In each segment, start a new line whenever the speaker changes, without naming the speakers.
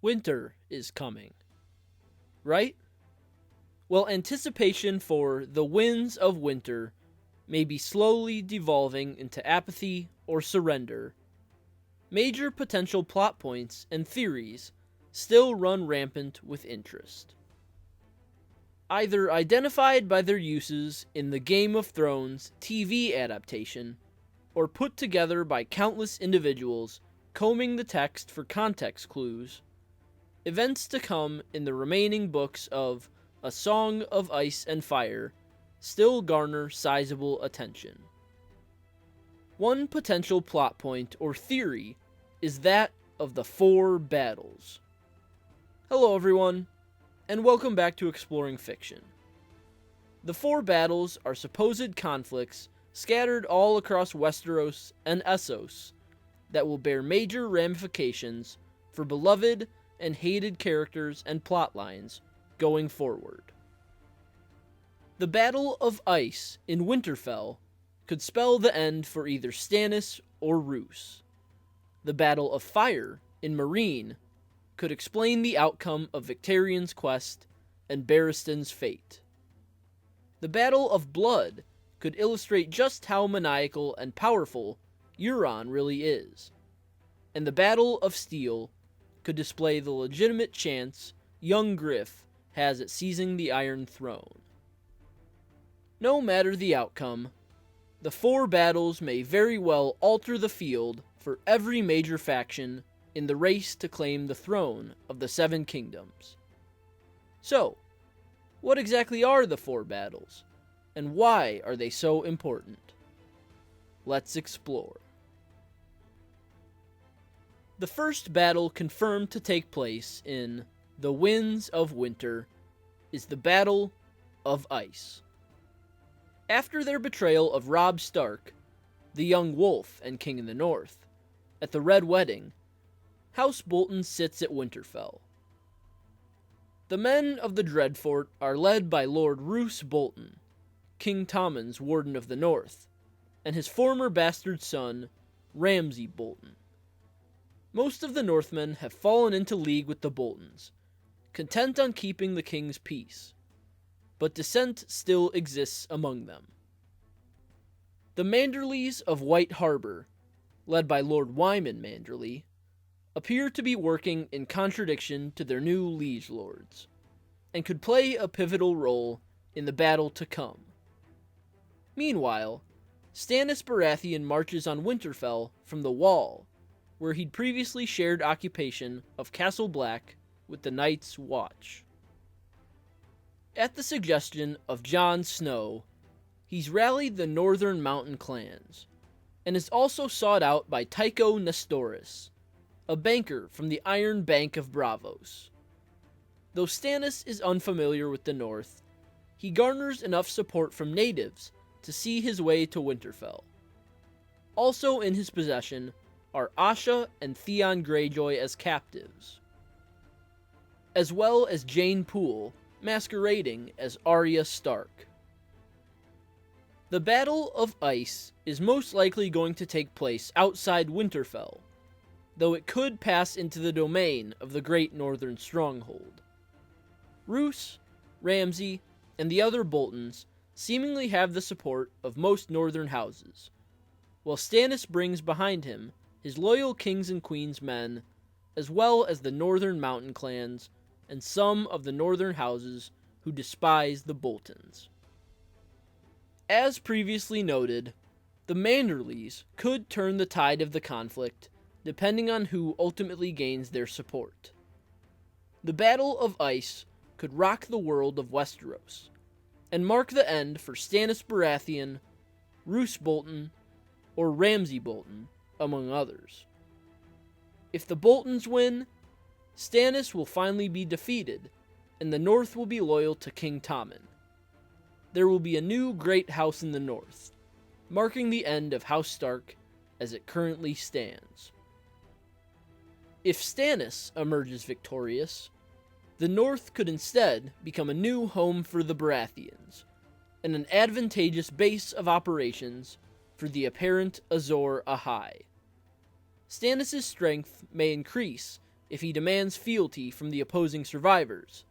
Winter is coming, right? Well, anticipation for the winds of winter may be slowly devolving into apathy or surrender. Major potential plot points and theories still run rampant with interest. Either identified by their uses in the Game of Thrones TV adaptation, or put together by countless individuals combing the text for context clues, events to come in the remaining books of A Song of Ice and Fire still garner sizable attention. One potential plot point or theory is that of the 4 battles. Hello everyone, and welcome back to Exploring Fiction. The 4 battles are supposed conflicts scattered all across Westeros and Essos that will bear major ramifications for beloved and hated characters and plotlines going forward. The Battle of Ice in Winterfell could spell the end for either Stannis or Roose. The Battle of Fire in Meereen could explain the outcome of Victarion's quest and Barristan's fate. The Battle of Blood could illustrate just how maniacal and powerful Euron really is. And the Battle of Steel could display the legitimate chance Young Griff has at seizing the Iron Throne. No matter the outcome, the 4 battles may very well alter the field for every major faction in the race to claim the throne of the 7 kingdoms. So, what exactly are the 4 battles, and why are they so important? Let's explore. The first battle confirmed to take place in The Winds of Winter is the Battle of Ice. After their betrayal of Robb Stark, the young wolf and King of the North, at the Red Wedding, House Bolton sits at Winterfell. The men of the Dreadfort are led by Lord Roose Bolton, King Tommen's Warden of the North, and his former bastard son, Ramsay Bolton. Most of the Northmen have fallen into league with the Boltons, content on keeping the king's peace, but dissent still exists among them. The Manderleys of White Harbor, led by Lord Wyman Manderley, appear to be working in contradiction to their new liege lords, and could play a pivotal role in the battle to come. Meanwhile, Stannis Baratheon marches on Winterfell from the Wall, where he'd previously shared occupation of Castle Black with the Night's Watch. At the suggestion of Jon Snow, he's rallied the northern mountain clans, and is also sought out by Tycho Nestoris, a banker from the Iron Bank of Braavos. Though Stannis is unfamiliar with the north, he garners enough support from natives to see his way to Winterfell. Also in his possession are Asha and Theon Greyjoy as captives, as well as Jane Poole masquerading as Arya Stark. The Battle of Ice is most likely going to take place outside Winterfell, though it could pass into the domain of the Great Northern Stronghold. Roose, Ramsay, and the other Boltons seemingly have the support of most northern houses, while Stannis brings behind him his loyal kings and queens men, as well as the northern mountain clans and some of the northern houses who despise the Boltons. As previously noted, the Manderleys could turn the tide of the conflict depending on who ultimately gains their support. The Battle of Ice could rock the world of Westeros, and mark the end for Stannis Baratheon, Roose Bolton, or Ramsay Bolton, among others. If the Boltons win, Stannis will finally be defeated, and the North will be loyal to King Tommen. There will be a new great house in the North, marking the end of House Stark as it currently stands. If Stannis emerges victorious, the North could instead become a new home for the Baratheons, and an advantageous base of operations for the apparent Azor Ahai. Stannis' strength may increase if he demands fealty from the opposing survivors,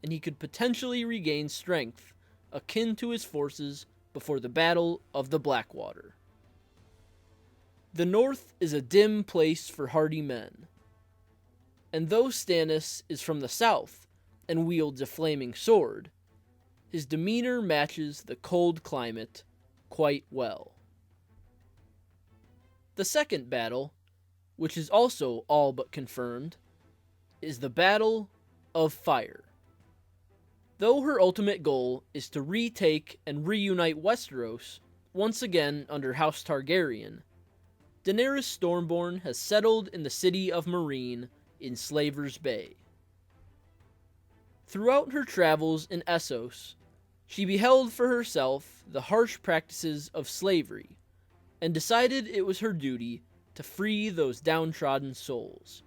and he could potentially regain strength akin to his forces before the Battle of the Blackwater. The North is a dim place for hardy men, and though Stannis is from the South and wields a flaming sword, his demeanor matches the cold climate quite well. The second battle, which is also all but confirmed, is the Battle of Fire. Though her ultimate goal is to retake and reunite Westeros once again under House Targaryen, Daenerys Stormborn has settled in the city of Meereen in Slaver's Bay. Throughout her travels in Essos, she beheld for herself the harsh practices of slavery, and decided it was her duty to free those downtrodden souls.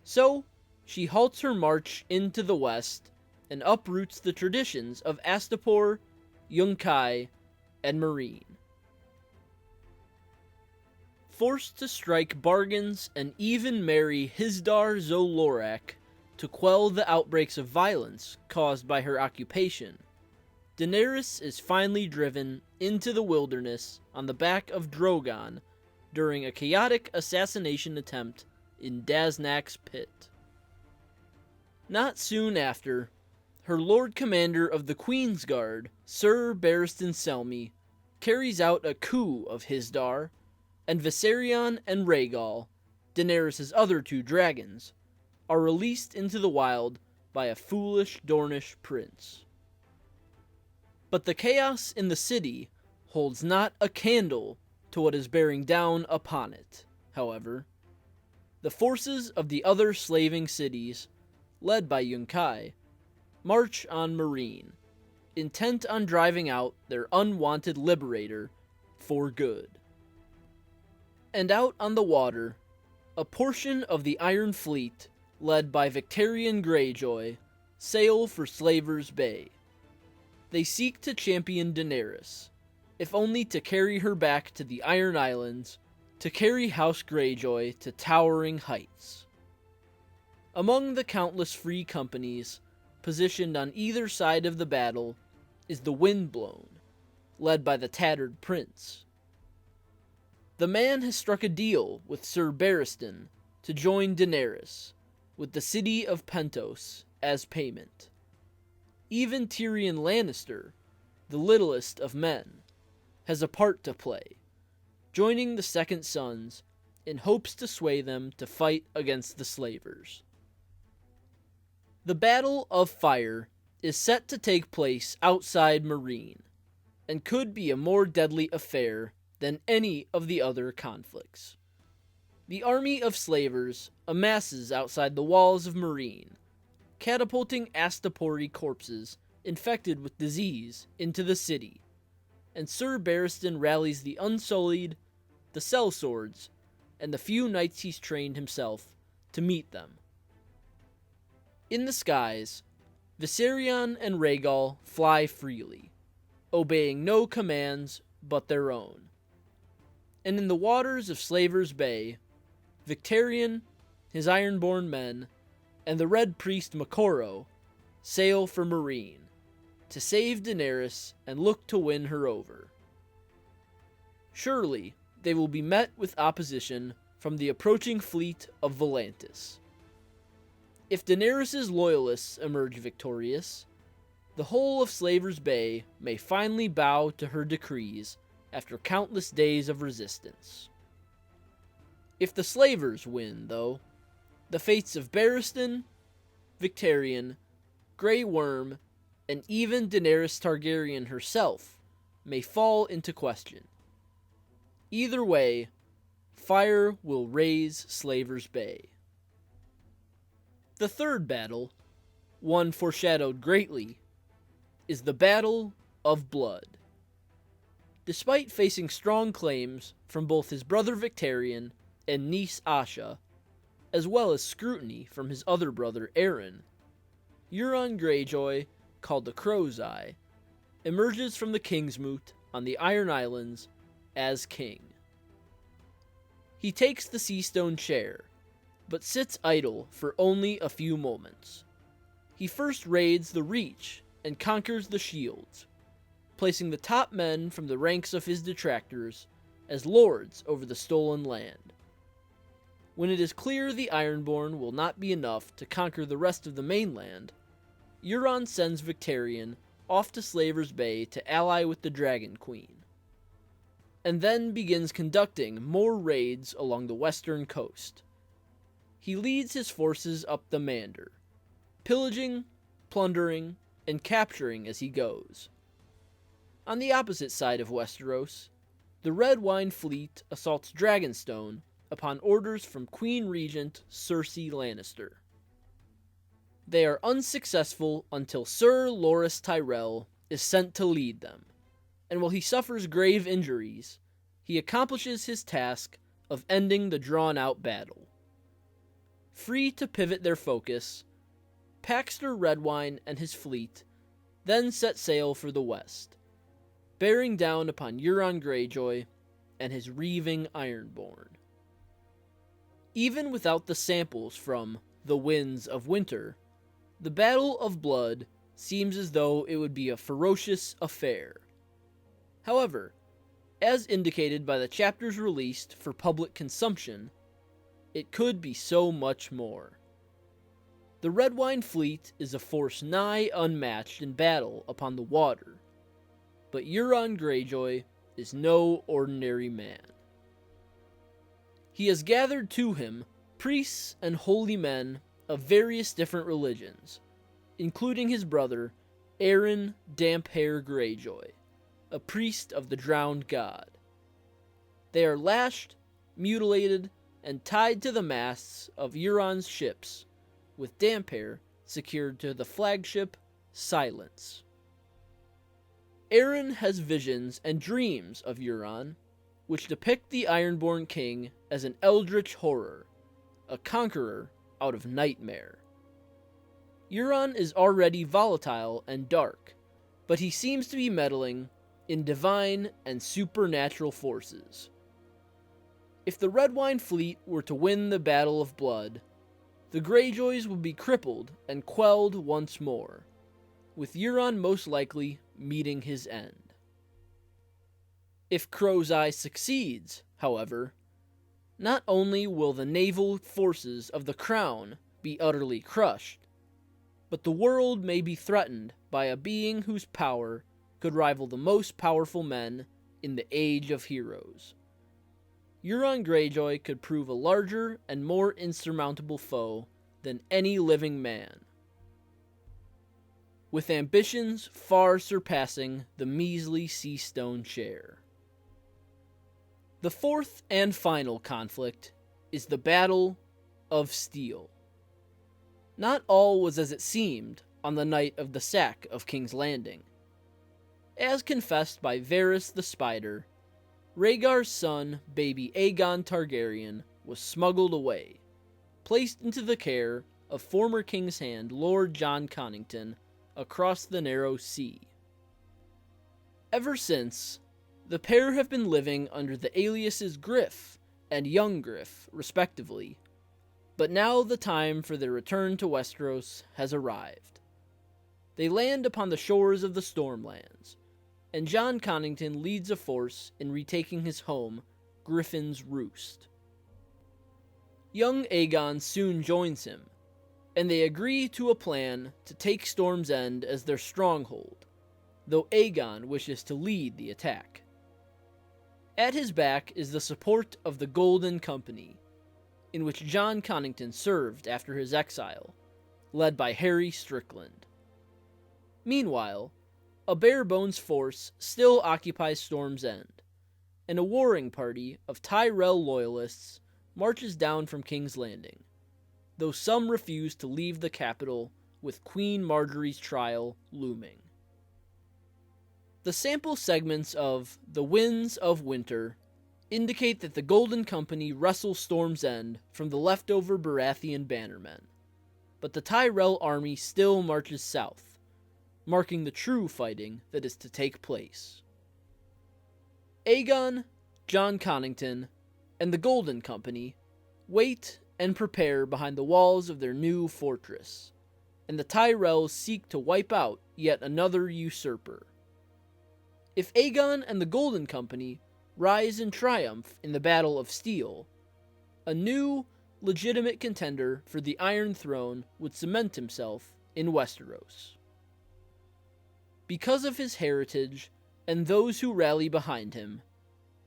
So, she halts her march into the west and uproots the traditions of Astapor, Yunkai, and Meereen. Forced to strike bargains and even marry Hizdar zo Lorak to quell the outbreaks of violence caused by her occupation, Daenerys is finally driven into the wilderness on the back of Drogon during a chaotic assassination attempt in Daznak's pit. Not soon after, her Lord Commander of the Queen's Guard, Sir Barristan Selmy, carries out a coup of Hizdar, and Viserion and Rhaegal, Daenerys' other two dragons, are released into the wild by a foolish Dornish prince. But the chaos in the city holds not a candle to what is bearing down upon it, however. The forces of the other slaving cities, led by Yunkai, march on Meereen, intent on driving out their unwanted liberator for good. And out on the water, a portion of the Iron Fleet, led by Victarion Greyjoy, sail for Slaver's Bay. They seek to champion Daenerys, if only to carry her back to the Iron Islands, to carry House Greyjoy to towering heights. Among the countless free companies positioned on either side of the battle is the Windblown, led by the Tattered Prince. The man has struck a deal with Sir Barristan to join Daenerys, with the city of Pentos as payment. Even Tyrion Lannister, the littlest of men, has a part to play, joining the Second Sons in hopes to sway them to fight against the slavers. The Battle of Fire is set to take place outside Meereen, and could be a more deadly affair than any of the other conflicts. The army of slavers amasses outside the walls of Meereen, catapulting Astapori corpses infected with disease into the city, and Sir Barristan rallies the Unsullied, the Sellswords, and the few knights he's trained himself to meet them. In the skies, Viserion and Rhaegal fly freely, obeying no commands but their own. And in the waters of Slaver's Bay, Victarion, his Ironborn men, and the Red Priest Makoro sail for Meereen to save Daenerys and look to win her over. Surely they will be met with opposition from the approaching fleet of Volantis. If Daenerys' loyalists emerge victorious, the whole of Slaver's Bay may finally bow to her decrees after countless days of resistance. If the slavers win, though, the fates of Barristan, Victarion, Grey Worm, and even Daenerys Targaryen herself may fall into question. Either way, fire will raze Slaver's Bay. The third battle, one foreshadowed greatly, is the Battle of Blood. Despite facing strong claims from both his brother Victarion and niece Asha, as well as scrutiny from his other brother Aeron, Euron Greyjoy, called the Crow's Eye, emerges from the Kingsmoot on the Iron Islands as king. He takes the Seastone chair, but sits idle for only a few moments. He first raids the Reach and conquers the Shields, placing the top men from the ranks of his detractors as lords over the stolen land. When it is clear the Ironborn will not be enough to conquer the rest of the mainland, Euron sends Victarion off to Slaver's Bay to ally with the Dragon Queen, and then begins conducting more raids along the western coast. He leads his forces up the Mander, pillaging, plundering, and capturing as he goes. On the opposite side of Westeros, the Red Wine fleet assaults Dragonstone upon orders from Queen Regent Cersei Lannister. They are unsuccessful until Sir Loras Tyrell is sent to lead them, and while he suffers grave injuries, he accomplishes his task of ending the drawn-out battle. Free to pivot their focus, Paxter Redwine and his fleet then set sail for the west, bearing down upon Euron Greyjoy and his reaving Ironborn. Even without the samples from The Winds of Winter, the Battle of Blood seems as though it would be a ferocious affair. However, as indicated by the chapters released for public consumption, it could be so much more. The Redwine fleet is a force nigh unmatched in battle upon the water, but Euron Greyjoy is no ordinary man. He has gathered to him priests and holy men of various different religions, including his brother, Aeron Damphair Greyjoy, a priest of the drowned god. They are lashed, mutilated, and tied to the masts of Euron's ships, with Damphair secured to the flagship Silence. Aeron has visions and dreams of Euron, which depict the Ironborn king as an eldritch horror, a conqueror out of nightmare. Euron is already volatile and dark, but he seems to be meddling in divine and supernatural forces. If the Redwine fleet were to win the Battle of Blood, the Greyjoys would be crippled and quelled once more, with Euron most likely meeting his end. If Crow's Eye succeeds, however, not only will the naval forces of the Crown be utterly crushed, but the world may be threatened by a being whose power could rival the most powerful men in the Age of Heroes. Euron Greyjoy could prove a larger and more insurmountable foe than any living man, with ambitions far surpassing the measly sea-stone share. The fourth and final conflict is the Battle of Steel. Not all was as it seemed on the night of the sack of King's Landing. As confessed by Varys the Spider, Rhaegar's son, baby Aegon Targaryen, was smuggled away, placed into the care of former King's Hand Lord Jon Connington across the narrow sea. Ever since, the pair have been living under the aliases Griff and Young Griff, respectively, but now the time for their return to Westeros has arrived. They land upon the shores of the Stormlands, and Jon Connington leads a force in retaking his home, Griffin's Roost. Young Aegon soon joins him, and they agree to a plan to take Storm's End as their stronghold, though Aegon wishes to lead the attack. At his back is the support of the Golden Company, in which Jon Connington served after his exile, led by Harry Strickland. Meanwhile, a bare-bones force still occupies Storm's End, and a warring party of Tyrell loyalists marches down from King's Landing, though some refuse to leave the capital with Queen Marjorie's trial looming. The sample segments of The Winds of Winter indicate that the Golden Company wrestle Storm's End from the leftover Baratheon bannermen, but the Tyrell army still marches south, marking the true fighting that is to take place. Aegon, Jon Connington, and the Golden Company wait and prepare behind the walls of their new fortress, and the Tyrells seek to wipe out yet another usurper. If Aegon and the Golden Company rise in triumph in the Battle of Steel, a new, legitimate contender for the Iron Throne would cement himself in Westeros. Because of his heritage and those who rally behind him,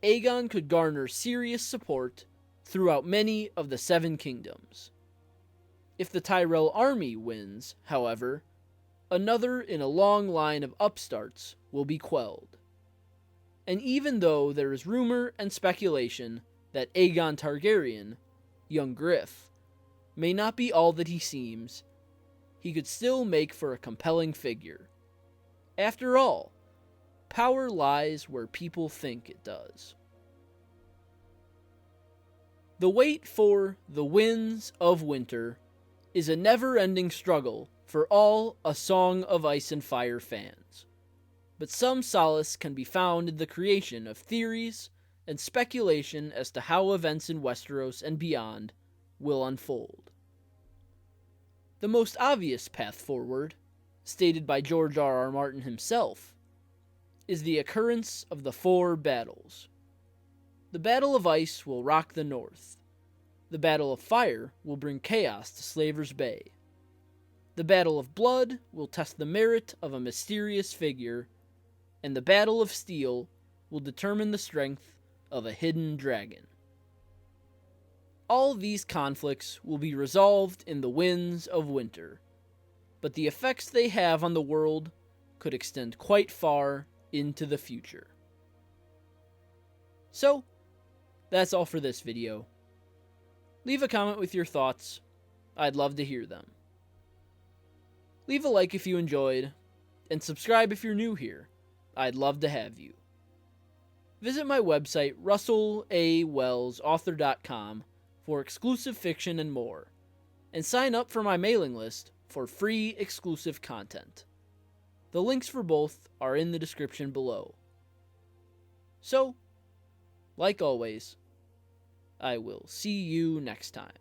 Aegon could garner serious support throughout many of the Seven Kingdoms. If the Tyrell army wins, however, another in a long line of upstarts will be quelled. And even though there is rumor and speculation that Aegon Targaryen, Young Griff, may not be all that he seems, he could still make for a compelling figure. After all, power lies where people think it does. The wait for the Winds of Winter is a never-ending struggle for all A Song of Ice and Fire fans, but some solace can be found in the creation of theories and speculation as to how events in Westeros and beyond will unfold. The most obvious path forward, stated by George R.R. Martin himself, is the occurrence of the four battles. The Battle of Ice will rock the North. The Battle of Fire will bring chaos to Slaver's Bay. The Battle of Blood will test the merit of a mysterious figure, and the Battle of Steel will determine the strength of a hidden dragon. All these conflicts will be resolved in the Winds of Winter, but the effects they have on the world could extend quite far into the future. So, that's all for this video. Leave a comment with your thoughts. I'd love to hear them. Leave a like if you enjoyed, and subscribe if you're new here. I'd love to have you. Visit my website, russellawellsauthor.com, for exclusive fiction and more, and sign up for my mailing list for free exclusive content. The links for both are in the description below. So, like always, I will see you next time.